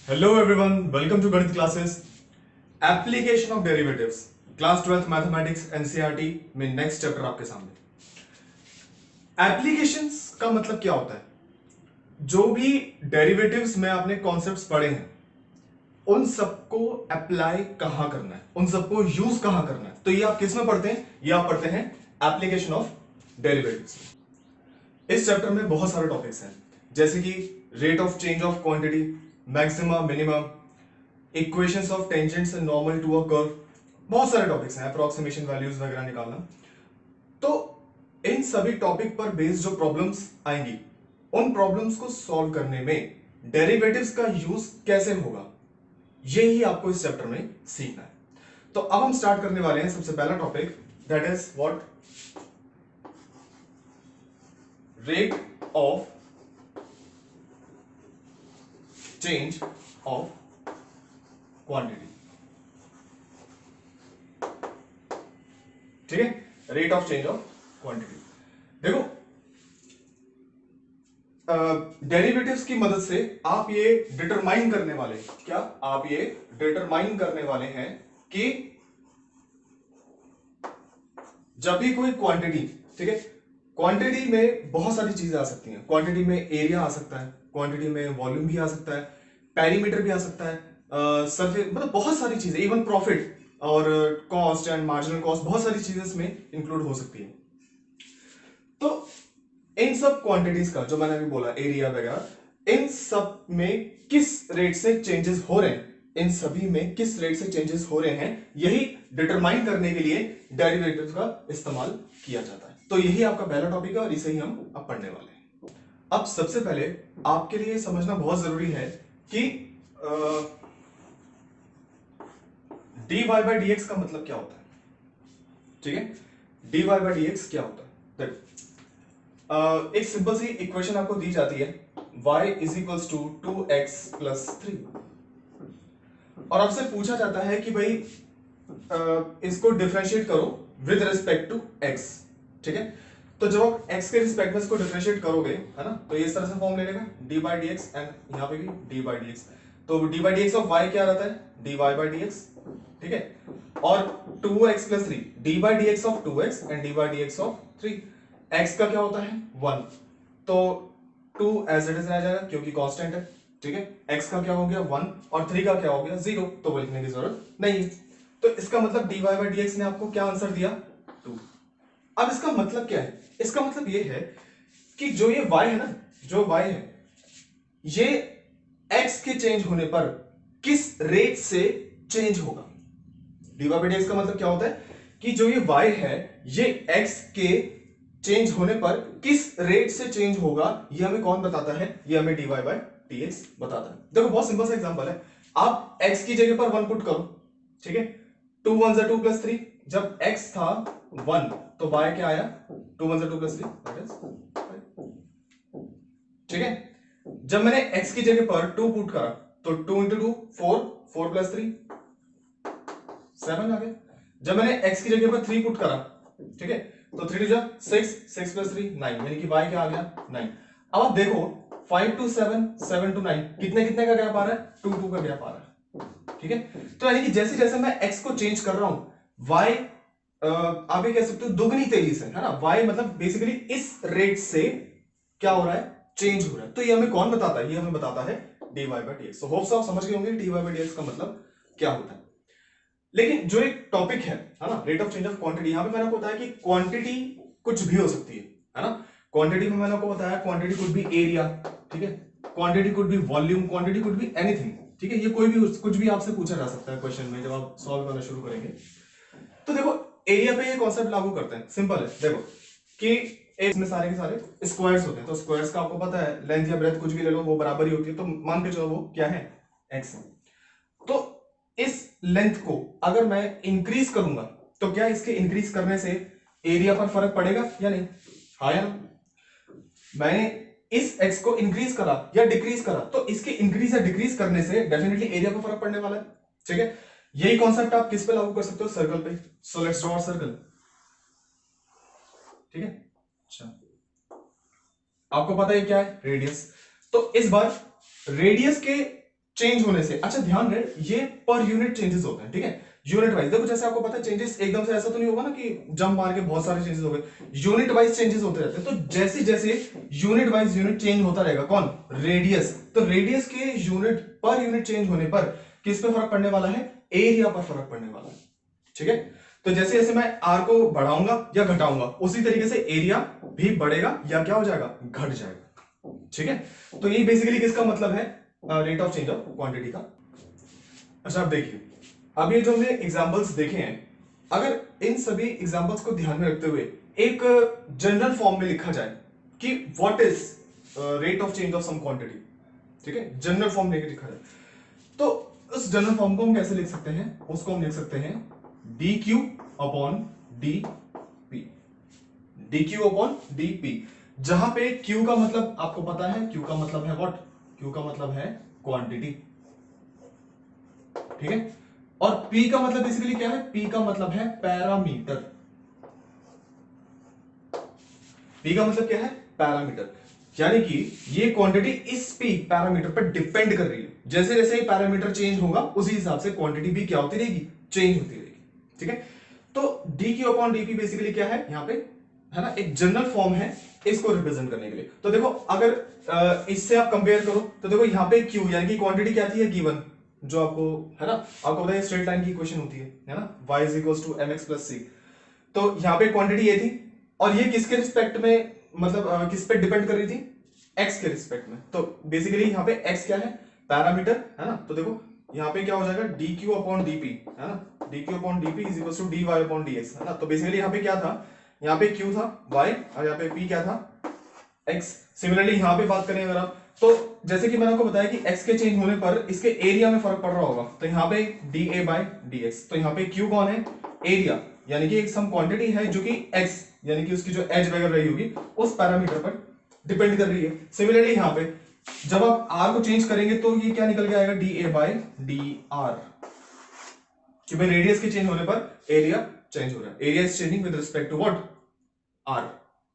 Hello everyone, welcome to गणित classes. Application of derivatives, class 12th mathematics NCERT में next chapter आपके सामने। Applications का मतलब क्या होता है? जो भी डेरिवेटिव्स में आपने कॉन्सेप्ट्स पढ़े हैं उन सबको अप्लाई कहां करना है, उन सबको यूज कहां करना है, तो ये आप किस में पढ़ते हैं? ये आप पढ़ते हैं एप्लीकेशन ऑफ डेरिवेटिव्स। इस चैप्टर में बहुत सारे टॉपिक्स हैं, जैसे कि rate of change of quantity, maxima minimum, equations of tangents and normal to a curve, बहुत सारे टॉपिक्स हैं, अप्रोक्सीमेशन वैल्यूज वगैरह निकालना। तो इन सभी टॉपिक पर बेस्ड जो प्रॉब्लम्स आएंगी उन प्रॉब्लम्स को सॉल्व करने में डेरिवेटिव्स का यूज कैसे होगा, यही आपको इस चैप्टर में सीखना है। तो अब हम स्टार्ट करने वाले हैं सबसे पहला topic, that is what? Rate of change of quantity. ठीक है, rate of change of quantity. देखो, डेरिवेटिव्स की मदद से आप ये डिटरमाइन करने वाले, क्या आप ये डिटरमाइन करने वाले हैं कि जब भी कोई क्वांटिटी, ठीक है, क्वांटिटी में बहुत सारी चीजें आ सकती हैं। क्वांटिटी में एरिया आ सकता है, क्वांटिटी में वॉल्यूम भी आ सकता है, पेरीमीटर भी आ सकता है, सरफेस, मतलब बहुत सारी चीजें, इवन प्रॉफिट और कॉस्ट एंड मार्जिनल कॉस्ट, बहुत सारी चीजें इसमें इंक्लूड हो सकती है। तो इन सब क्वांटिटीज का जो मैंने अभी बोला, एरिया वगैरह, इन सब में किस रेट से चेंजेस हो रहे हैं, इन सभी में किस रेट से चेंजेस हो रहे हैं, यही डिटरमाइन करने के लिए डेरिवेटिव्स का इस्तेमाल किया जाता है। तो यही आपका पहला टॉपिक है और इसे ही हम अब पढ़ने वाले हैं। अब सबसे पहले आपके लिए समझना बहुत जरूरी है कि dy बाई डी का मतलब क्या होता है। ठीक है, dy बाई डी क्या होता है? देखो, एक सिंपल सी इक्वेशन आपको दी जाती है, y is equals to 2x plus 3, और आपसे पूछा जाता है कि भाई इसको डिफरेंशिएट करो विद रिस्पेक्ट टू x। ठीक है, तो जब आप x के रिस्पेक्ट में इसको डिफरेंशिएट करोगे, है ना, तो ये इस तरह से फॉर्म ले लेगा dy बाई डी एंड यहां पे भी dy बाई डी। तो dy by D of y क्या रहता है? dy by D. ठीक है, और 2x plus 3, dy by D of 2x and dy by D of 3। x का क्या होता है? 1, तो 2 एज इट इज रह जाएगा क्योंकि कांस्टेंट है। ठीक है, x का क्या हो गया? 1, और 3 का क्या हो गया? 0, तो वो लिखने की जरूरत नहीं है। तो इसका मतलब dy बाई डी ने आपको क्या आंसर दिया? 2। अब इसका मतलब क्या है? इसका मतलब ये है कि जो ये y है ना, जो y है, ये x के चेंज होने पर किस रेट से चेंज होगा। dy बाई डी का मतलब क्या होता है कि जो ये y है, ये x के चेंज होने पर किस रेट से चेंज होगा, ये हमें कौन बताता है? ये हमें dy बाई डी बताता है। देखो, बहुत सिंपल सा एग्जांपल है, आप x की जगह पर 1 पुट करो। ठीक है, 2 1 2 प्लस 3, जब x था 1 तो y क्या आया? 2 1 2 प्लस 3, दैट इज 5। ठीक है, जब मैंने x की जगह पर 2 पुट करा तो 2 इंटू 2 4, 4 प्लस 3 7 आ गया। जब मैंने x की जगह पर 3 पुट करा, ठीक है, तो 3 2 6, 6 प्लस 3 9, यानी कि y क्या आ गया? 9। अब आप देखो, 5 टू 7, 7 टू 9, कितने कितने का गैप आ रहा है? 2 2 का गैप आ रहा है। ठीक है, तो यानी कि जैसे जैसे मैं x को चेंज कर रहा हूं, y आप ये कह सकते हो दुगनी तेजी से, है ना, y मतलब बेसिकली इस रेट से क्या हो रहा है? चेंज हो रहा है। तो ये हमें कौन बताता है? ये हमें बताता है dy by D. So hopes आप समझ गए होंगे dy बाई डी का मतलब क्या होता है। लेकिन जो एक टॉपिक है ना, rate of change of quantity, यहां पे मैंने आपको बताया कि क्वांटिटी कुछ भी हो सकती है ना। क्वांटिटी में मैंने आपको बताया क्वांटिटी कुड बी एरिया, ठीक है, quantity could be volume, quantity could be anything. ठीक है, ये कोई भी कुछ भी आपसे पूछा जा सकता है क्वेश्चन में जब आप सॉल्व करना शुरू करेंगे। तो देखो, एरिया पे ये कॉन्सेप्ट लागू करते हैं, सिंपल है। देखो कि इसमें सारे के सारे स्क्वायर्स होते हैं, तो स्क्वायर्स का आपको पता है लेंथ या ब्रेथ कुछ भी ले लो वो बराबर ही होती है, तो मान के चलो वो क्या है? x। तो इस लेंथ को अगर मैं इंक्रीज करूंगा तो क्या इसके इंक्रीज करने से एरिया पर फर्क पड़ेगा या नहीं? हाँ या ना? मैंने इस x को इंक्रीज करा या डिक्रीज करा तो इसके इंक्रीज या डिक्रीज करने से डेफिनेटली एरिया पर फर्क पड़ने वाला है। ठीक है, यही कॉन्सेप्ट आप किस पे लागू कर सकते हो? सर्कल पे। So let's draw circle. ठीक है, अच्छा, आपको पता है क्या है? रेडियस। तो इस बार रेडियस के चेंज होने से, अच्छा ध्यान रहे ये पर यूनिट चेंजेस होते हैं, ठीक है, यूनिट वाइज। देखो जैसे आपको पता है चेंजेस एकदम से ऐसा तो नहीं होगा ना कि जंप मार के बहुत सारे चेंजेस हो गए, यूनिट वाइज चेंजेस होते रहते हैं। तो जैसे जैसे यूनिट वाइज यूनिट चेंज होता रहेगा, कौन, रेडियस, तो रेडियस के यूनिट पर यूनिट चेंज होने पर किस पे फर्क पड़ने वाला है, एरिया पर फर्क पड़ने वाला है, ठीक है। तो जैसे जैसे मैं आर को बढ़ाऊंगा या घटाऊंगा उसी तरीके से एरिया भी बढ़ेगा या क्या हो जाएगा, घट जाएगा, ठीक है। तो ये बेसिकली किसका मतलब है, rate of change of quantity का। अच्छा आप देखिए, अब ये जो हमने एग्जांपल्स देखे हैं, अगर इन सभी एग्जांपल्स को ध्यान में रखते हुए एक जनरल फॉर्म में लिखा जाए कि what is rate of change of some quantity, ठीक है, जनरल फॉर्म लेके लिखा जाए, तो उस जनरल फॉर्म को हम कैसे लिख सकते हैं, उसको हम लिख सकते हैं D Q upon D P, D Q upon D P, जहां पे क्यू का मतलब आपको पता है, क्यू का मतलब है व्हाट, क्यू का मतलब है क्वांटिटी, ठीक है, और P का मतलब बेसिकली क्या है, P का मतलब है पैरामीटर, P का मतलब क्या है, पैरामीटर, यानी कि ये क्वांटिटी इस P पैरामीटर पर डिपेंड कर रही है, जैसे जैसे पैरामीटर चेंज होगा उसी हिसाब से क्वांटिटी भी क्या होती रहेगी, चेंज होती रहेगी, ठीक है। तो D Q upon D P basically क्या है यहाँ पे, है ना, एक जनरल फॉर्म है इसको रिप्रेजेंट करने के लिए। तो देखो अगर इससे आप कंपेयर करो तो देखो यहाँ पे Q यानी कि क्वांटिटी क्या थी, गिवन, जो आपको है ना, आपको पता है स्ट्रेट लाइन की इक्वेशन होती है ना, y is equals to mx plus c, तो यहाँ पे क्वांटिटी ये थी, और ये किसके रिस्पेक्ट में, मतलब किस पे डिपेंड कर रही थी, x के रिस्पेक्ट में। तो बेसिकली यहाँ पे x क्या है, पैरामीटर, है ना, तो देखो यहाँ पे क्या हो जाएगा D Q upon D P, है ना, D Q upon D P is equals to D Y upon D X, है ना। तो बेसिकली यहाँ पे क्या था, यहाँ पे q था y और यहाँ पे p क्या था, x। सिमिलरली यहाँ पे बात करें अगर आप, तो जैसे कि मैंने आपको बताया कि x के चेंज होने पर इसके एरिया में फर्क पड़ रहा होगा, तो यहाँ पे dA बाय dx, तो यहाँ पे q कौन है, एरिया, यानी कि एक सम क्वांटिटी है जो कि x यानी कि उसकी जो एज वगैरह रही होगी उस पैरामीटर पर डिपेंड कर रही है। सिमिलरली यहाँ पे जब आप r को चेंज करेंगे तो ये क्या निकल के आएगा, dA बाय dr, क्योंकि रेडियस के चेंज होने पर एरिया चेंज हो रहा है, area is changing with respect to what, r,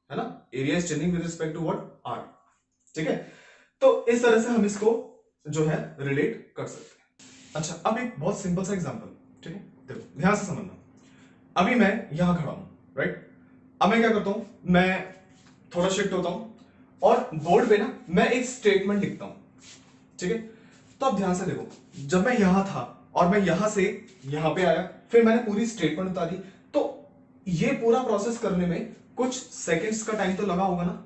है ना, area is changing with respect to what, r, ठीक है। तो इस तरह से हम इसको जो है रिलेट कर सकते हैं। अच्छा अब एक बहुत सिंपल सा एग्जांपल, ठीक है, देखो ध्यान से समझना, अभी मैं यहां खड़ा हूं, राइट, अब मैं क्या करता हूं, मैं थोड़ा शिफ्ट होता हूं और बोर्ड पे ना मैं एक स्टेटमेंट लिखता हूं, ठीक है। तो अब ध्यान से देखो, जब मैं यहां था और मैं यहां से यहां पे आया, फिर मैंने पूरी स्टेटमेंट उतारी, तो ये पूरा प्रोसेस करने में कुछ सेकंड्स का टाइम तो लगा होगा ना,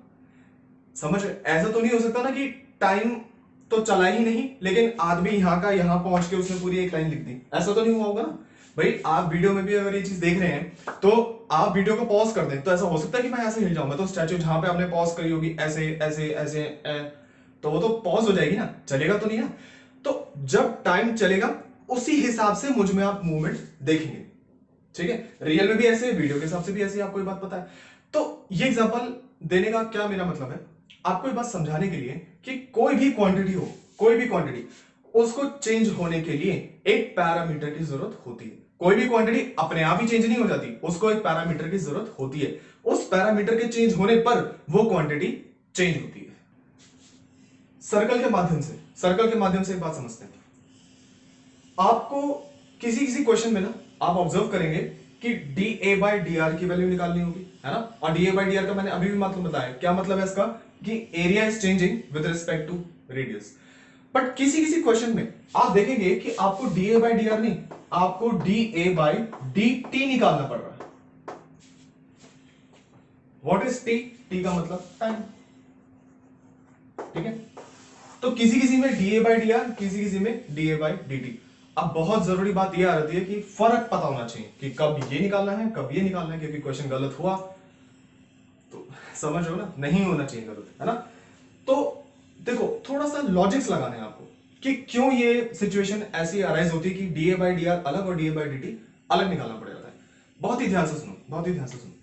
समझ, ऐसा तो नहीं हो सकता ना कि टाइम तो चला ही नहीं लेकिन आदमी यहां का यहां पहुंच के उसने पूरी एक लाइन लिख दी, ऐसा तो नहीं हुआ होगा ना। भाई आप वीडियो में भी अगर ये चीज देख रहे हैं तो आप वीडियो को पॉज कर दें, तो ऐसा हो सकता है कि मैं ऐसे हिल जाऊं, मैं तो स्टैचू जहां पे आपने पॉज करी होगी ऐसे ऐसे ऐसे तो वो तो पॉज हो जाएगी ना, चलेगा तो नहीं ना। तो जब टाइम चलेगा उसी हिसाब से मुझ में आप मूवमेंट देखेंगे, ठीक है, रियल में भी ऐसे, वीडियो के हिसाब से भी ऐसे, आपको ये बात पता है। तो ये एग्जांपल देने का क्या मेरा मतलब है, आपको ये बात समझाने के लिए कि कोई भी क्वांटिटी हो, कोई भी क्वांटिटी, उसको चेंज होने के लिए एक पैरामीटर की जरूरत होती है। कोई भी क्वांटिटी अपने आप ही चेंज नहीं हो जाती, उसको एक पैरामीटर की जरूरत होती है, उस पैरामीटर के चेंज होने पर वो क्वांटिटी चेंज होती है। सर्कल के माध्यम से, सर्कल के माध्यम से एक बात समझते हैं, आपको किसी किसी क्वेश्चन में ना आप ऑब्जर्व करेंगे कि dA बाय dr की वैल्यू निकालनी होगी, है ना, और dA बाय dr का मैंने अभी भी मतलब बताया, क्या मतलब है इसका, कि area is changing with respect to radius. But किसी किसी क्वेश्चन में आप देखेंगे कि आपको dA बाय dr नहीं, आपको dA बाय dt निकालना पड़ रहा है। व्हाट इज t, t का मतलब टाइम, ठीक है। तो किसी किसी में dA बाय dr, किसी किसी में dA बाय dt। अब बहुत जरूरी बात यह आ रही है कि फर्क पता होना चाहिए कि कब ये निकालना है कब ये निकालना है, क्योंकि क्वेश्चन गलत हुआ तो समझ हो ना, नहीं होना चाहिए गलत, है ना। तो देखो थोड़ा सा लॉजिक्स लगाने हैं आपको कि क्यों ये सिचुएशन ऐसी अराइज होती है कि dA बाय dr अलग और dA बाय dt अलग निकालना पड़ जाता है। बहुत ही ध्यान से सुनो, बहुत ही ध्यान से सुनो।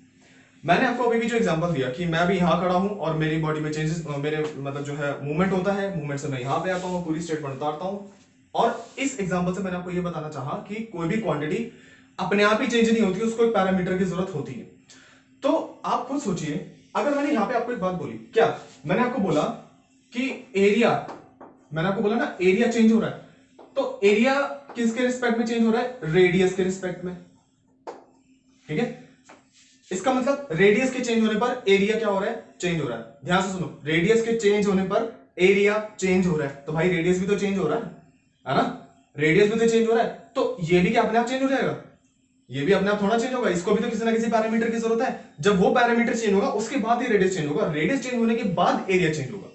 मैंने आपको अभी भी जो एग्जांपल दिया कि मैं भी यहां खड़ा हूं और मेरी बॉडी में चेंजेस, मेरे मतलब जो है मूवमेंट होता है, मूवमेंट से मैं यहां पे आता हूं, पूरी स्टेटमेंट उतारता हूं, और इस एग्जांपल से मैंने आपको ये बताना चाहा कि कोई भी क्वांटिटी अपने आप ही चेंज नहीं होती, उसको एक पैरामीटर की जरूरत होती है। तो आप खुद सोचिए, अगर मैंने यहां पे आपको एक बात बोली, क्या मैंने आपको बोला कि एरिया मैंने आपको बोला ना एरिया चेंज हो रहा है, तो एरिया किसके रिस्पेक्ट में चेंज हो रहा है? रेडियस के रिस्पेक्ट में, ठीक है। इसका मतलब रेडियस के चेंज होने पर एरिया क्या हो रहा है? चेंज हो रहा है। ध्यान से सुनो, रेडियस के चेंज होने पर एरिया चेंज हो रहा है, तो भाई रेडियस भी तो चेंज हो रहा है ना? रेडियस भी तो चेंज हो रहा है, तो ये भी क्या अपने आप चेंज हो जाएगा? ये भी अपने आप थोड़ा चेंज होगा, इसको भी तो किसी ना किसी पैरामीटर की जरूरत है। जब वो पैरामीटर चेंज होगा उसके बाद ही रेडियस चेंज होगा, रेडियस चेंज होने के बाद एरिया चेंज होगा।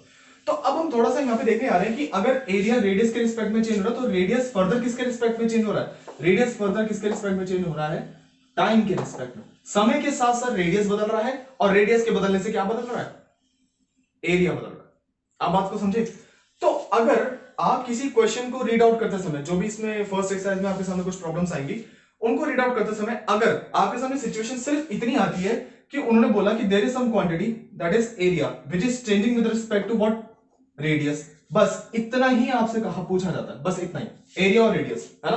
तो अब हम थोड़ा सा यहाँ पे देखने आ रहे हैं कि अगर एरिया रेडियस के रिस्पेक्ट में चेंज हो रहा है, तो रेडियस फर्दर किसके रिस्पेक्ट में चेंज हो रहा है? रेडियस फर्दर किसके रिस्पेक्ट में चेंज हो रहा है? टाइम के रिस्पेक्ट में। समय के साथ साथ रेडियस बदल रहा है, और रेडियस के बदलने से क्या बदल रहा है? एरिया बदल रहा है। आप बात को समझे? तो अगर आप किसी क्वेश्चन को रीड आउट करते समय, जो भी इसमें फर्स्ट एक्सरसाइज में आपके सामने कुछ प्रॉब्लम्स आएंगी, उनको रीड आउट करते समय अगर आपके सामने सिचुएशन सिर्फ इतनी आती है कि उन्होंने बोला कि there is some quantity that is area which is changing with respect to what? Radius, बस इतना ही आपसे कहा पूछा जाता है, बस इतना ही, एरिया और रेडियस, है ना?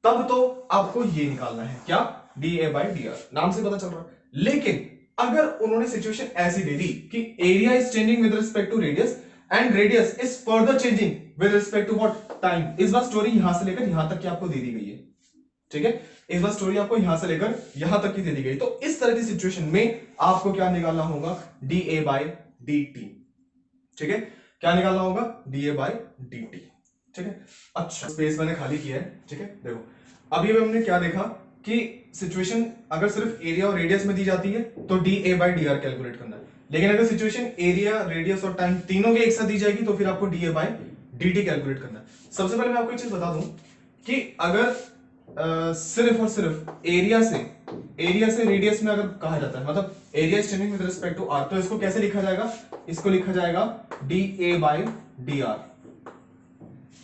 तब तो आपको ये निकालना है, क्या? DA/dr, नाम से पता चल रहा है। लेकिन अगर उन्होंने सिचुएशन ऐसी दे दी कि area is changing with respect to radius and radius is further changing with respect to what? Time. इस बार स्टोरी यहां से लेकर यहां तक की आपको दे दी गई है, ठीक है? इस बार स्टोरी आपको यहां से लेकर यहां तक की दे दी गई। तो इस तरह की सिचुएशन में आपको क्या निकालना होगा? DA/dt, ठीक है? क्या निकालना होगा? DA/dt, ठीक है? अच्छा, स्पेस मैंने खाली किया है, ठीक है? देखो अभी हमने क्या देखा कि सिचुएशन अगर सिर्फ एरिया और रेडियस में दी जाती है तो DA/dr कैलकुलेट करना है, लेकिन अगर सिचुएशन एरिया, रेडियस और टाइम तीनों के एक साथ दी जाएगी तो फिर आपको DA/dt कैलकुलेट करना है। सबसे पहले मैं आपको एक चीज बता दूं कि अगर सिर्फ और सिर्फ एरिया से रेडियस में अगर कहा जाता है, मतलब area is changing with respect to r, तो इसको कैसे लिखा जाएगा? इसको लिखा जाएगा DA/dr,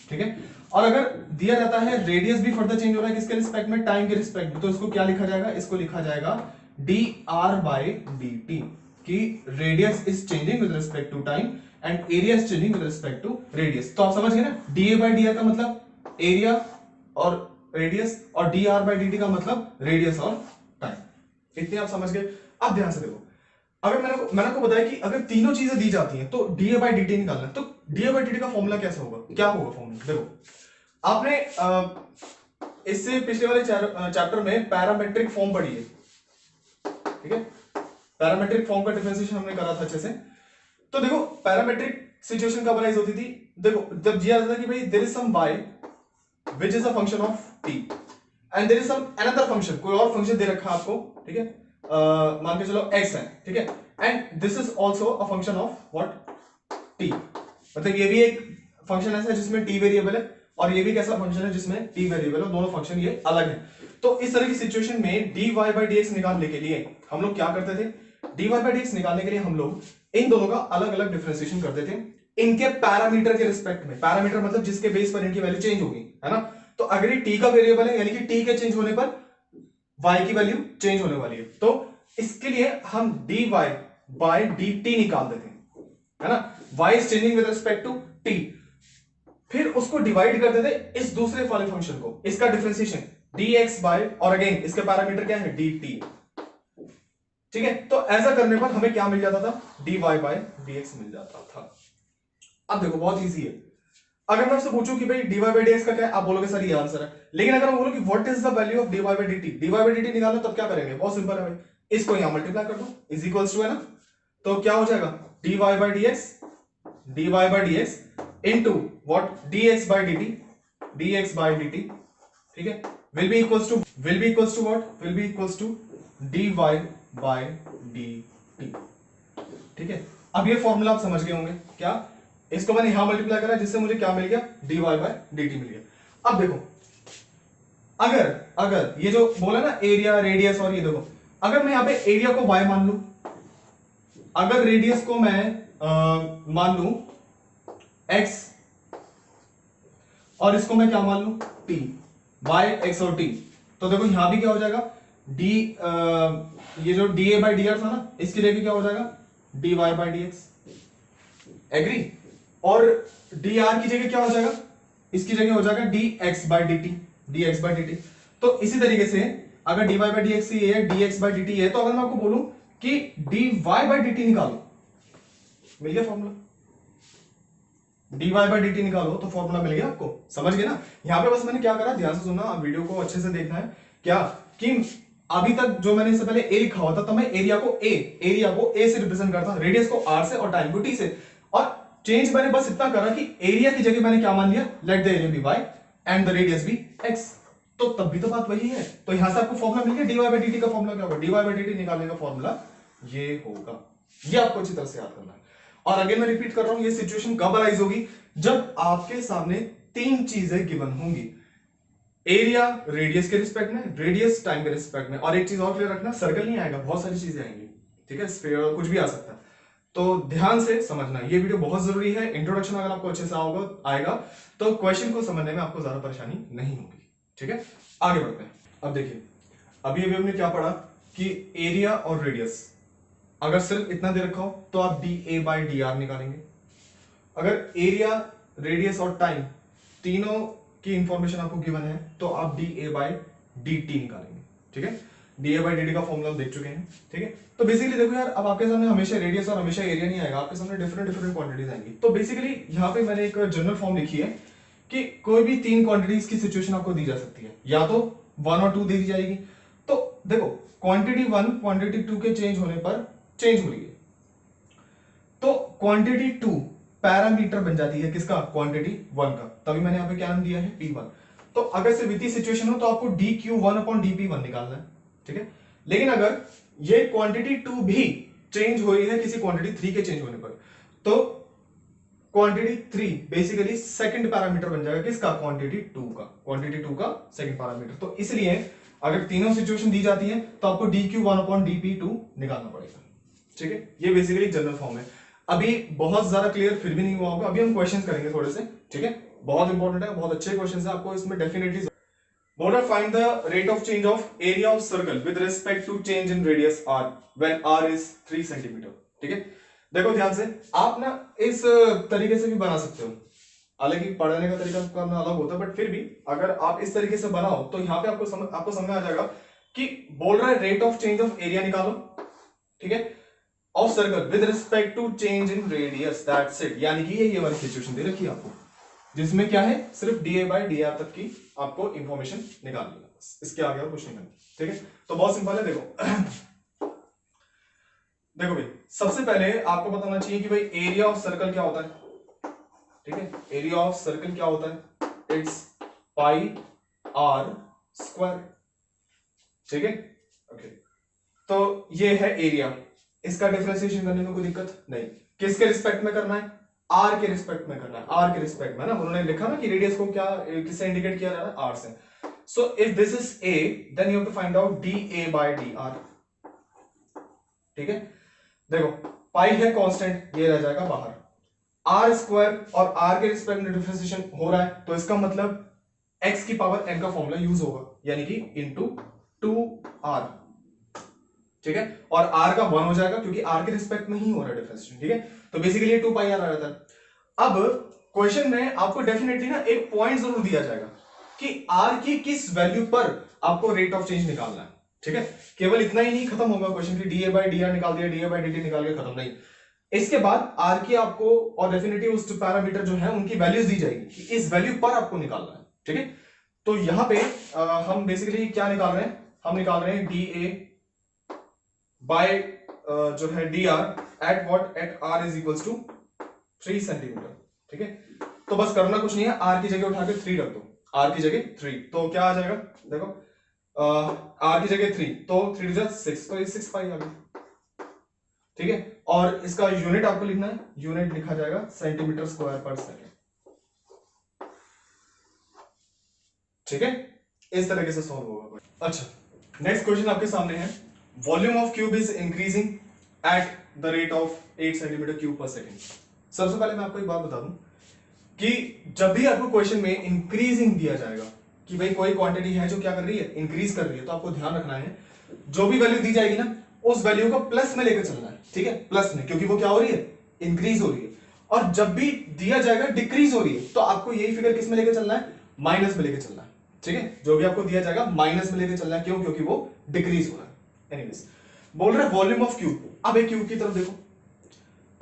ठीक है? और अगर दिया जाता है रेडियस भी फर्दर चेंज हो रहा है किसके रिस्पेक्ट में? टाइम के रिस्पेक्ट में, तो इसको क्या लिखा जाएगा? इसको लिखा जाएगा dr/dt, कि radius is changing with respect to time and area is changing with respect to radius. तो आप समझ गए ना, DA/dr का मतलब एरिया और रेडियस, और dr/dt का मतलब रेडियस और टाइम। इतने आप समझ गए? अब ध्यान से देखो, अगर मैंने आपको बताया कि अगर तीनों चीजें दी जाती हैं तो DA/dt निकालना है, तो DA/dt का फॉर्मूला कैसे होगा? क्या होगा फॉर्मूला? देखो, आपने इससे पिछले वाले चैप्टर में पैरामेट्रिक फॉर्म पढ़ी है, ठीक है? पैरामेट्रिक फॉर्म का डिफरेंशिएशन हमने करा था अच्छे से। तो देखो पैरामेट्रिक सिचुएशन कब अराइज होती थी? देखो जब दिया जाता था कि भाई there is some y which is a function of t and there is some another function, कोई और फंक्शन दे रखा है आपको, ठीक है? मान के चलो x है, ठीक है? And this is also a function of what? t, मतलब ये भी एक फंक्शन ऐसा है जिसमें t वेरिएबल है, और ये भी एक ऐसा फंक्शन है जिसमें t वेरिएबल है, दोनों फंक्शन ये अलग है। तो इस तरह की सिचुएशन में dy/dx निकालने के लिए हम लोग क्या करते थे? dy/dx निकालने के लिए हम लोग इन दोनों का अलग अलग डिफरेंशिएशन करते थे इनके पैरामीटर के रिस्पेक्ट में। पैरामीटर मतलब जिसके बेस पर इनकी वैल्यू चेंज होगी, है ना? तो अगर ये t का वेरिएबल है, यानी कि t के चेंज होने पर y की वैल्यू चेंज होने वाली है, तो इसके लिए हम dy/dt निकाल देते हैं, है ना? y is changing with respect to t, फिर उसको डिवाइड कर देते इस दूसरे वाले फंक्शन को, इसका डिफरेंशिएशन dx बाय, और अगेन इसके पैरामीटर क्या है? dt, ठीक है? तो ऐसा करने पर हमें क्या मिल जाता था? dy/dx मिल जाता था। अब देखो बहुत इजी है, अगर मैं आपसे पूछूं कि भाई dy/dx का क्या है, आप बोलोगे सर ये आंसर है, लेकिन अगर मैं बोलूं कि what is the value of dy/dt निकालना, तब क्या करेंगे? बहुत सिंपल है भाई, इसको यहां मल्टीप्लाई कर दो, इज इक्वल्स टू, है ना? तो क्या हो जाएगा? dy/dx into what? dx/dt, ठीक है? Will be equals to what? Will be equals to dy/dt, ठीक है? अब ये फॉर्मूला आप समझ गए होंगे क्या? इसको मैंने यहां मल्टीप्लाई करा जिससे मुझे क्या मिल गया? dy/dt मिल गया। अब देखो, अगर ये जो बोला ना एरिया, रेडियस, और ये देखो, अगर मैं यहां पे एरिया को y मान लूं, अगर रेडियस को मैं मान लूं x, और इसको मैं क्या मान लूं? t, y, x और t, तो देखो यहां भी क्या हो जाएगा? ये जो DA/dr था ना, इसकी जगह क्या हो जाएगा? dy/dx, agree? और dr की जगह क्या हो जाएगा? इसकी जगह हो जाएगा dx/dt। तो इसी तरीके से अगर dy/dx ये है, dx/dt है, तो अगर मैं आपको बोलूं कि dy/dt निकालो, मिल गया फॉर्मूला? dy बाई dt निकालो तो फॉर्मूला मिल गया आपको, समझ गए ना। यहाँ पे बस मैंने क्या करा, ध्यान से सुनना, आप वीडियो को अच्छे से देखना है क्या, कि अभी तक जो मैंने इससे पहले a लिखा हुआ था, तो मैं एरिया को a से रिप्रेजेंट करता, रेडियस को r से और टाइम को t से, और चेंज मैंने बस इतना करा कि एरिया की जगह मैंने क्या मान लिया, let the area be y and the radius be x, तो तब भी तो बात वही है। तो यहां से आपको फॉर्मूला मिल गया, dy बाई dt का फॉर्मूला क्या होगा, dy बाई dt निकालने का फॉर्मूला ये होगा। ये आपको अच्छी तरह से याद करना है। और अगेन मैं रिपीट कर रहा हूं, ये सिचुएशन कब अराइज होगी, जब आपके सामने तीन चीजें गिवन होंगी, एरिया रेडियस के रिस्पेक्ट में, रेडियस टाइम के रिस्पेक्ट में, और एक चीज और क्लियर रखना, सर्कल नहीं आएगा, बहुत सारी चीजें आएंगी, ठीक है, स्फीयर कुछ भी आ सकता है। तो ध्यान से समझना, ये वीडियो बहुत जरूरी है। इंट्रोडक्शन अगर आपको अच्छे से आएगा तो क्वेश्चन को समझने में आपको ज्यादा परेशानी नहीं होगी, ठीक है। आगे बढ़ते हैं। अब देखिए, अभी हमने क्या पढ़ा कि एरिया और रेडियस अगर सिर्फ इतना दे रखा हो तो आप dA बाई dr निकालेंगे। अगर एरिया, रेडियस और टाइम तीनों की इंफॉर्मेशन आपको गिवन है तो आप dA बाई dt निकालेंगे, ठीक है। dA बाई dt का फॉर्मूला देख चुके हैं, ठीक है। तो बेसिकली देखो यार, अब आपके सामने हमेशा रेडियस और हमेशा एरिया नहीं आएगा, आपके सामने डिफरेंट डिफरेंट क्वांटिटीज आएंगी। तो बेसिकली यहाँ पे मैंने एक जनरल फॉर्म लिखी है कि कोई भी तीन क्वांटिटीज की सिचुएशन आपको दी जा सकती है, या तो 1 और 2 दे दी जाएगी। तो देखो, क्वांटिटी 1 क्वांटिटी 2 के चेंज होने पर चेंज हो रही है, तो क्वांटिटी 2 पैरामीटर बन जाती है किसका, क्वांटिटी 1 का, तभी मैंने यहां पे क्या नाम दिया है, P1। तो अगर सिर्फ इतनी सिचुएशन हो तो आपको dQ1 अपॉन dP1 निकालना है, ठीक है। लेकिन अगर ये क्वांटिटी 2 भी चेंज हो रही है किसी क्वांटिटी 3 के चेंज होने पर, तो क्वांटिटी 3 बेसिकली सेकंड पैरामीटर बन जाएगा किसका, क्वांटिटी 2 का, क्वांटिटी 2 का सेकंड पैरामीटर। तो इसलिए अगर तीनों सिचुएशन दी जाती है तो आपको dQ1 अपॉन dP2 निकालना पड़ेगा, ठीक है। ये बेसिकली जनरल फॉर्म है। अभी बहुत ज्यादा क्लियर फिर भी नहीं हुआ होगा, अभी हम क्वेश्चंस करेंगे थोड़े से, ठीक है। बहुत इंपॉर्टेंट है, बहुत अच्छे क्वेश्चंस है, आपको इसमें डेफिनेटली। बोला find the rate of change of area of circle with respect to change in radius r when r is 3 centimetre, ठीक है। देखो ध्यान से, आप ना इस तरीके से भी बना सकते हो, हालांकि पढ़ने का तरीका करना अलग होता है, बट फिर भी अगर आप इस तरीके से बनाओ तो यहाँ पे आपको समझ में आ जाएगा कि बोल रहा है rate of change of area निकालो, ठीक है, of circle with respect to change in radius, that's it. यानी कि ये वाली सिचुएशन दे रखी है आपको, जिसमें क्या है, सिर्फ dA बाई dr तक की आपको इंफॉर्मेशन निकालनी है, बस इसके आगे और कुछ नहीं करना, ठीक है। तो बहुत सिंपल है। देखो भाई, सबसे पहले आपको बताना चाहिए कि भाई एरिया ऑफ सर्कल क्या होता है, ठीक है। एरिया ऑफ सर्कल क्या होता है, इट्स पाई r स्क्वायर, ठीक है, ओके। तो ये है एरिया, इसका डिफरेंशिएशन करने में कोई दिक्कत नहीं। किसके रिस्पेक्ट में करना है, r के रिस्पेक्ट में करना है, r के रिस्पेक्ट में ना, उन्होंने लिखा ना कि रेडियस को क्या किससे इंडिकेट किया जा रहा है, r से। So if this is a then you have to find out dA by dr, ठीक है। देखो पाई है कांस्टेंट, ये रह जाएगा बाहर, r स्क्वायर और r के रिस्पेक्ट में डिफरेंशिएशन हो रहा है, तो इसका मतलब x की पावर n का फॉर्मूला यूज होगा, यानी कि इनटू 2r, ठीक है। और r का 1 हो जाएगा क्योंकि r के रिस्पेक्ट में ही हो रहा है डिफरेंशिएशन, ठीक है। तो बेसिकली ये 2 पाई r आ जाता है। अब क्वेश्चन में आपको डेफिनेटली ना एक पॉइंट जरूर दिया जाएगा कि r की किस वैल्यू पर आपको रेट ऑफ चेंज निकालना है, ठीक है। केवल इतना ही नहीं खत्म होगा क्वेश्चन की dA बाई dr निकाल दिया, dA बाई dt निकाल के खत्म नहीं। इसके बाद r की आपको और डेफिनेटली उस पैरामीटर जो है उनकी वैल्यूज दी जाएगी कि इस वैल्यू पर आपको निकालना है, ठीक है। तो यहां पे हम बेसिकली क्या निकाल रहे हैं, हम निकाल रहे हैं dA बाय जो है dr at what, at r is equals to 3 centimetre, ठीक है। तो बस करना कुछ नहीं है, r की जगह उठा के 3 रख दो, r की जगह 3, तो क्या आ जाएगा, देखो r की जगह 3, तो 3 जा 6, तो ये 6 पाई आ गई, ठीक है। और इसका यूनिट आपको लिखना है, यूनिट लिखा जाएगा सेंटीमीटर स्क्वायर पर सेकंड, ठीक है। इस तरीके से सॉल्व होगा। अच्छा, नेक्स्ट क्वेश्चन आपके सामने है, volume of cube is increasing at the rate of 8 centimetre cube पर सेकंड। सबसे पहले मैं आपको एक बात बता दूं कि जब भी आपको क्वेश्चन में इंक्रीजिंग दिया जाएगा कि भाई कोई क्वांटिटी है जो क्या कर रही है, इंक्रीज कर रही है, तो आपको ध्यान रखना है जो भी वैल्यू दी जाएगी ना उस वैल्यू को प्लस में लेकर चलना है, ठीक है, प्लस में, क्योंकि वो क्या हो रही है, इंक्रीज हो रही है। और जब भी दिया जाएगा डिक्रीज हो रही है तो आपको यही फिगर किस में लेकर चलना है, माइनस में लेकर चलना है, ठीक है। जो भी आपको दिया जाएगा माइनस में लेकर चलना है, क्यों, क्योंकि वो डिक्रीज हो रहा है। एनीवेज, बोल रहे वॉल्यूम ऑफ क्यूब। अब एक क्यूब की तरफ देखो,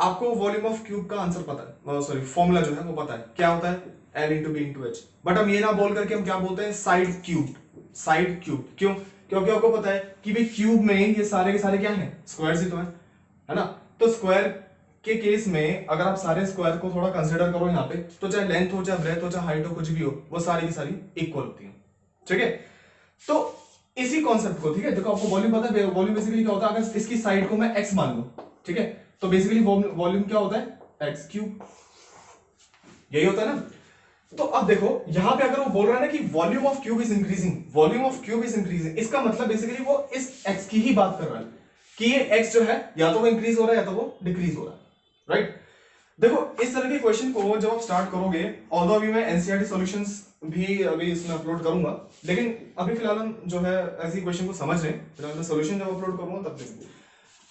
आपको वॉल्यूम ऑफ क्यूब का आंसर पता है, सॉरी फॉर्मूला जो है वो पता है, क्या होता है L into B into H. But हम ये ना बोल करके हम क्या बोलते हैं साइड क्यूब, साइड क्यूब। क्यों? क्योंकि आपको पता है कि भाई क्यूब में ये सारे के सारे क्या है, स्क्वायर ही तो है ना। तो स्क्वायर के केस में अगर आप सारे स्क्वायर को थोड़ा कंसिडर करो यहाँ पे, तो चाहे लेंथ हो, चाहे ब्रेथ हो, चाहे हाइट हो, कुछ भी हो, वो सारी की सारी इक्वल होती है। ठीक है, तो इसी कॉन्सेप्ट को, ठीक है, देखो आपको वॉल्यूम पता है, वॉल्यूम बेसिकली क्या होता है, अगर इसकी साइड को मैं x मान लूं, ठीक है, तो बेसिकली वॉल्यूम क्या होता है x क्यूब, यही होता है ना। तो अब देखो यहां पे अगर वो बोल रहा है ना कि volume of cube is increasing, volume of cube is increasing, इसका मतलब बेसिकली वो इस x की ही बात कर रहा है कि ये x जो है या तो वो इंक्रीज हो रहा है या तो वो डिक्रीज हो रहा है, राइट। देखो इस तरह के क्वेश्चन को जब आप स्टार्ट करोगे, ऑल्दो अभी मैं एनसीईआरटी सॉल्यूशंस भी अभी इसमें अपलोड करूंगा, लेकिन अभी फिलहाल हम जो है ऐसे क्वेश्चन को समझ रहे हैं, फिलहाल मैं सॉल्यूशन जब अपलोड करूंगा तब देखो।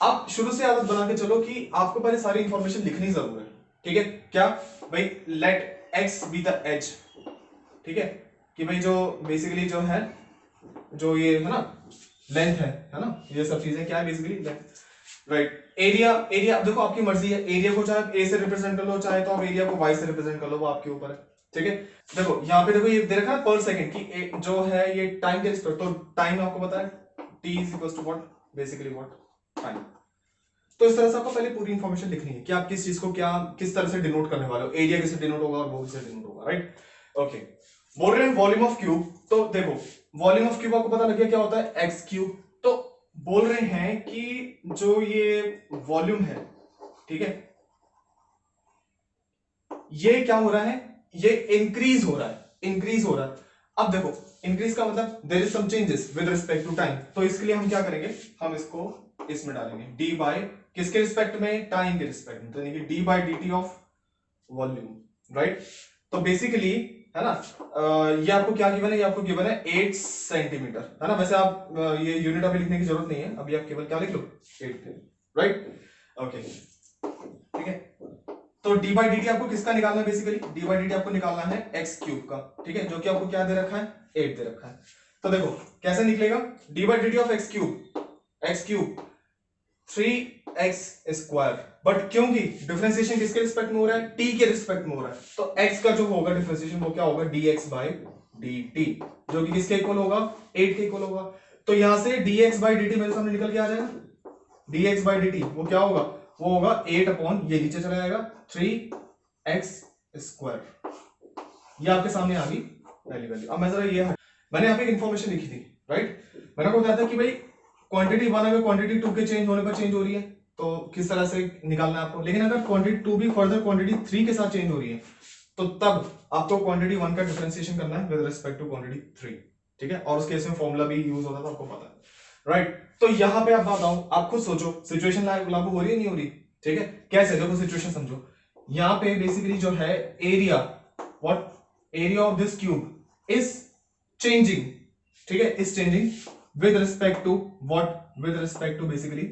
आप शुरू से आदत बना के चलो कि आपको पहले सारी इंफॉर्मेशन लिखनी जरूर है, ठीक है। क्या भाई, let X be the edge, ठीक है, कि भाई जो बेसिकली जो है, जो ये है ना लेंथ है ना, ये सब चीजें क्या है basically length, right. Area, area देखो आपकी मर्जी है, एरिया को चाहे ए से रिप्रेजेंट कर लो, चाहे तो आप एरिया को वाई से रिप्रेजेंट कर लो, वो आपके ऊपर है, ठीक है। देखो यहाँ पे देखो ये दे रखा है पर सेकंड की जो है ये टाइम के रिस्पेक्ट, तो टाइम आपको पता है t is equal to what, basically what time. तो इस तरह से आपको पहले पूरी इंफॉर्मेशन लिखनी है कि आप किस चीज को क्या किस तरह से डिनोट करने वाले हो, एरिया किससे डिनोट होगा और वो किससे डिनोट होगा, राइट। ओके, बोल रहे हैं वॉल्यूम ऑफ क्यूब, तो देखो वॉल्यूम ऑफ क्यूब आपको पता लग गया क्या होता है एक्स क्यूब। तो बोल रहे हैं कि जो ये वॉल्यूम है, ठीक है, ये क्या हो रहा है, ये इंक्रीज हो रहा है, इंक्रीज हो रहा है। अब देखो इंक्रीज का मतलब there is some changes with respect to time, तो इसके लिए हम क्या करेंगे, हम इसको इसमें डालेंगे डी बाय किसके रिस्पेक्ट में, टाइम के रिस्पेक्ट में, तो यानी कि D by D T of volume, right. तो बेसिकली है ना, ये आपको क्या गिवन है, ये आपको गिवन है 8 सेंटीमीटर, है ना। वैसे आप ये यूनिट अभी लिखने की जरूरत नहीं है, अभी आप केवल क्या लिख लो 8, राइट। ओके, ठीक है। तो डी बाई डी टी आपको किसका निकालना है, basically D by D T आपको निकालना है एक्स क्यूब का, ठीक है, जो कि आपको क्या दे रखा है 8 दे रखा है। तो देखो कैसे निकलेगा, D by D T of x cube 3x square, but क्योंकि डिफरेंशिएशन किसके रिस्पेक्ट में हो रहा है, t के रिस्पेक्ट में हो रहा है, तो x का जो होगा डिफरेंशिएशन वो क्या होगा dx बाई dt, जो कि किसके इक्वल होगा 8 के इक्वल होगा। तो यहां से dx बाई dt मेरे सामने निकल के आ जाएगा, dx बाई dt वो क्या होगा, वो होगा 8 अपॉन ये नीचे चला जाएगा 3x स्क्वायर, ये आपके सामने आ गई पहली वैल्यू। अब मैं जरा ये मैंने यहाँ पे एक इंफॉर्मेशन लिखी थी, राइट। मैंने आपको बताया था कि भाई क्वांटिटी 1 अगर क्वांटिटी 2 के चेंज होने पर चेंज हो रही है तो किस तरह से निकालना है आपको, लेकिन अगर क्वांटिटी 2 भी फर्दर क्वांटिटी 3 के साथ चेंज हो रही है तो तब आपको क्वांटिटी 1 का डिफरेंशिएशन करना है विद रिस्पेक्ट टू क्वांटिटी 3, ठीक है। और उस केस में फॉर्मूला भी यूज होता था, आपको पता है, राइट। तो यहां पे आप बताओ, आप खुद सोचो सिचुएशन लागू हो रही है नहीं हो रही, ठीक है। कैसे, देखो सिचुएशन समझो, यहां पे बेसिकली जो है area, what area of this cube is changing, ठीक है, is changing with respect to what, with respect to basically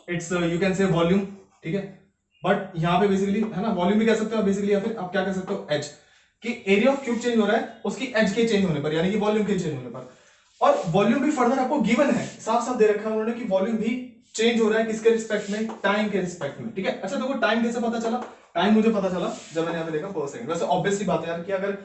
it's you can say volume, ठीक है। बट यहां पे बेसिकली है ना वॉल्यूम भी कह सकते हो बेसिकली, या फिर आप क्या कह सकते हो एच, कि एरिया ऑफ क्यूब चेंज हो रहा है उसकी एच के चेंज होने पर, यानी कि वॉल्यूम के चेंज होने पर। और वॉल्यूम भी फर्दर आपको गिवन है, साफ साफ दे रखा है उन्होंने कि वॉल्यूम भी चेंज हो रहा है किसके रिस्पेक्ट में, टाइम के रिस्पेक्ट में, ठीक है। अच्छा देखो टाइम कैसे पता चला, टाइम मुझे पता चला जब मैंने यहाँ पे देखा पर सेकंड। वैसे ऑब्वियसली बात है यार कि अगर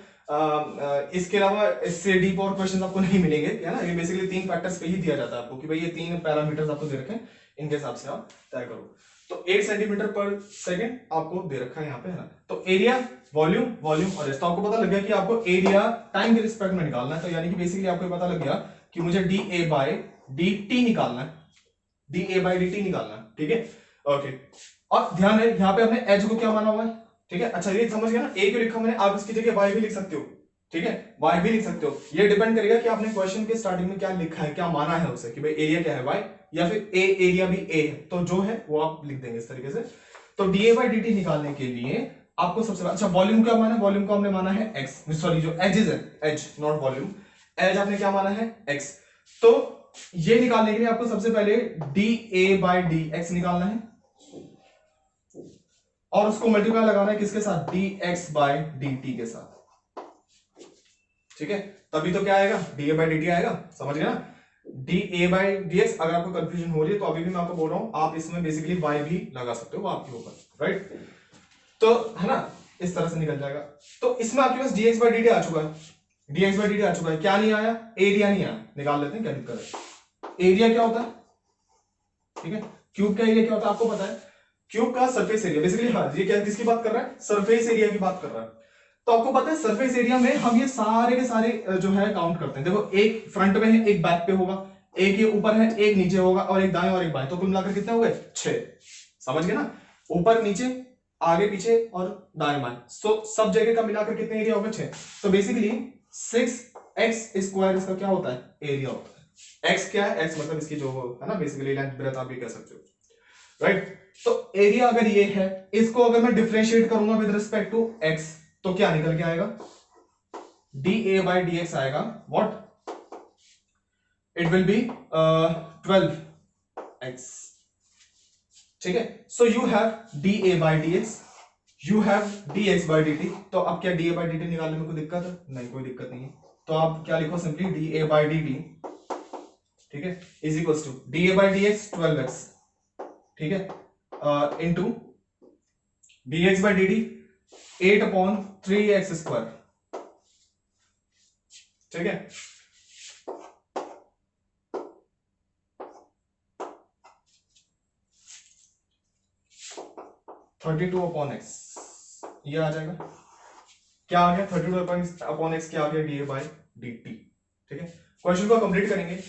इसके अलावा इससे डीप और क्वेश्चन आपको नहीं मिलेंगे, है ना। ये बेसिकली 3 फैक्टर्स पे ही दिया जाता है आपको कि भाई ये 3 पैरामीटर्स आपको दे रखे हैं, इनके हिसाब से आप तय करो। तो 8 सेंटीमीटर पर सेकंड आपको दे रखा है यहाँ पे, है ना। तो एरिया, वॉल्यूम, वॉल्यूम और तो आपको पता लग गया कि आपको एरिया टाइम के रिस्पेक्ट में निकालना है, तो यानी कि बेसिकली आपको पता लग गया कि मुझे D A by D T निकालना है, D A by D T निकालना है, ठीक है। ओके, और ध्यान है यहाँ पे हमने एच को क्या माना हुआ है, ठीक है। अच्छा ये समझ गया ना, ए क्यों लिखा मैंने, आप इसकी जगह वाई भी लिख सकते हो, ठीक है, वाई भी लिख सकते हो। ये डिपेंड करेगा कि आपने क्वेश्चन के स्टार्टिंग में क्या लिखा है, क्या माना है उसे, कि भाई एरिया क्या है वाई, या फिर ए एरिया भी ए है, तो जो है वो आप लिख देंगे इस तरीके से। तो D A by D T निकालने के लिए आपको सबसे अच्छा वॉल्यूम क्या माना है, वॉल्यूम को हमने माना है एक्स, सॉरी जो एजेस है, एज नॉट वॉल्यूम, एज आपने क्या माना है एक्स। तो ये निकालने के लिए आपको सबसे पहले D A by D X निकालना है और उसको मल्टीप्लाई लगाना है किसके साथ, D X by D T के साथ, ठीक है। तभी तो क्या आएगा, D A by D T आएगा, समझ गया ना। D A by D X. अगर आपको कंफ्यूजन हो रही है तो अभी भी मैं आपको बोल रहा हूं, आप इसमें बेसिकली वाई भी लगा सकते हो, वो आपके ऊपर, राइट। तो है ना, इस तरह से निकल जाएगा। तो इसमें आपके पास dx बाई dt आ चुका है, dx बाई dt आ चुका है। क्या नहीं आया? एरिया नहीं आया। निकाल लेते हैं क्या दिक्कत है। एरिया क्या होता है? ठीक है, क्यूब का एरिया क्या होता है आपको पता है, क्यूब का सरफेस एरिया बेसिकली। हाँ, ये क्या किसकी बात कर रहा है? सरफेस एरिया की बात कर रहा है। तो आपको पता है सरफेस एरिया में हम ये सारे के सारे जो है काउंट करते हैं। देखो, एक फ्रंट में है, एक बैक पे होगा, एक ये ऊपर है, एक नीचे होगा, और एक दाएं और एक बाएं। तो कुल मिलाकर कितने हो गए? 6। समझ गए ना? ऊपर नीचे आगे पीछे और दाएं बाएं, तो सब जगह का मिलाकर कितने एरिया होगा? 6। तो बेसिकली 6x² इसका क्या होता है? एरिया होता है। x क्या है? x मतलब इसकी जो है ना बेसिकली लेंथ ब्रेथ आप ये कह सकते हो, राइट। तो एरिया अगर ये है, इसको अगर मैं डिफरेंशिएट करूंगा विद रिस्पेक्ट टू x, तो क्या निकल के आएगा? dA by dx आएगा। What? It will be 12x। ठीक है, so you have dA by dx, you have dx by dt। तो अब क्या dA by dt निकालने में कोई दिक्कत है? नहीं, कोई दिक्कत नहीं है। तो आप क्या लिखो? सिंपली dA by dt, ठीक है, is equal to dA by dx 12x, ठीक है, into dx by dt 8/3x², ठीक है। (32/x) ये आ जाएगा। क्या आ गया? 32/x क्या आ गया? dA by dt, ठीक है। क्वेश्चन को कंप्लीट करेंगे।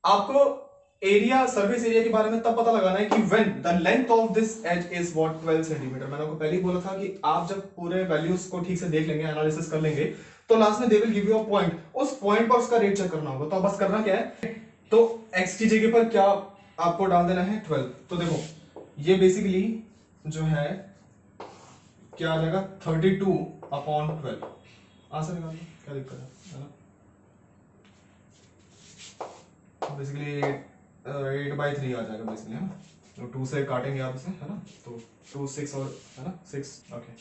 आपको एरिया, सरफेस एरिया के बारे में तब पता लगाना है कि when the length of this edge is what 12 centimetre. मैंने आपको पहले ही बोला था कि आप जब पूरे वैल्यूज को ठीक से देख लेंगे, एनालिसिस कर लेंगे, तो लास्ट में they will give you a point, उस पॉइंट पर उसका रेट चेक करना होगा। तो बस करना क्या है, तो x की जगह पर क्या आपको डाल देना है? 12। तो देखो, ये बेसिकली जो है क्या आ जाएगा? 32/12। आंसर निकाल लो, क्या दिक्कत है ना? बेसिकली 8/3 आ जाएगा बेसिकली, है ना। तो 2 से काटेंगे आप इसे, है ना, तो 2 6 और है ना 6, ओके।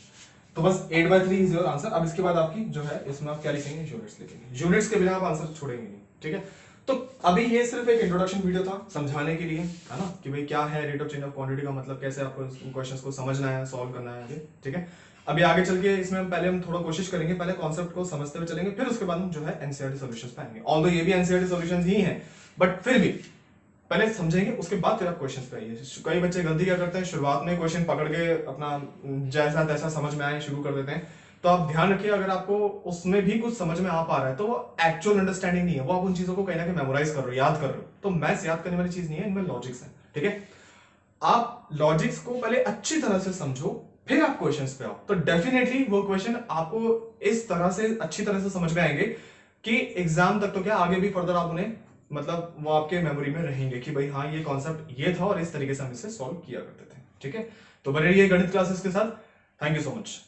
तो बस 8/3 इज योर आंसर। अब इसके बाद आपकी जो है इसमें आप क्या लिखेंगे? यूनिट्स लिखेंगे। यूनिट्स के बिना आप आंसर छोड़ेंगे नहीं, ठीक है। तो अभी ये सिर्फ एक इंट्रोडक्शन वीडियो था समझाने के लिए, है ना, कि भाई क्या है rate of change of quantity का मतलब, कैसे आपको क्वेश्चंस को समझना है, सॉल्व करना है आगे, ठीक है। अभी आगे चल के इसमें पहले हम थोड़ा कोशिश करेंगे, पहले कॉन्सेप्ट को समझते हुए चलेंगे, फिर उसके बाद हम जो है एनसीईआरटी सॉल्यूशंस पे आएंगे। ऑल्दो ये भी एनसीईआरटी सॉल्यूशंस ही हैं, बट फिर भी पहले समझेंगे, उसके बाद फिर आप क्वेश्चंस पे आइए। कई बच्चे गलती क्या करते हैं, शुरुआत में क्वेश्चन पकड़ के अपना जैसा तैसा समझ में आए शुरू कर देते हैं। तो आप ध्यान रखिए, अगर आपको उसमें भी कुछ समझ में आ पा रहा है तो वो एक्चुअल अंडरस्टैंडिंग नहीं है, वो आप उन चीजों को कहीं ना कहीं मेमोराइज कर रहे हो, याद कर रहे हो। तो मैथ्स याद करने वाली चीज नहीं है, इनमें लॉजिक्स है, ठीक है। आप लॉजिक्स को पहले अच्छी तरह से समझो, फिर आप क्वेश्चंस पे आओ, तो डेफिनेटली वो क्वेश्चन आपको इस तरह से अच्छी तरह से समझ में आएंगे कि एग्जाम तक तो क्या, आगे भी फर्दर आप उन्हें मतलब वो आपके मेमोरी में रहेंगे कि भाई हाँ ये कॉन्सेप्ट ये था और इस तरीके से हम इसे सॉल्व किया करते थे, ठीक है। तो बने रहिए गणित क्लासेस के साथ। Thank you so much.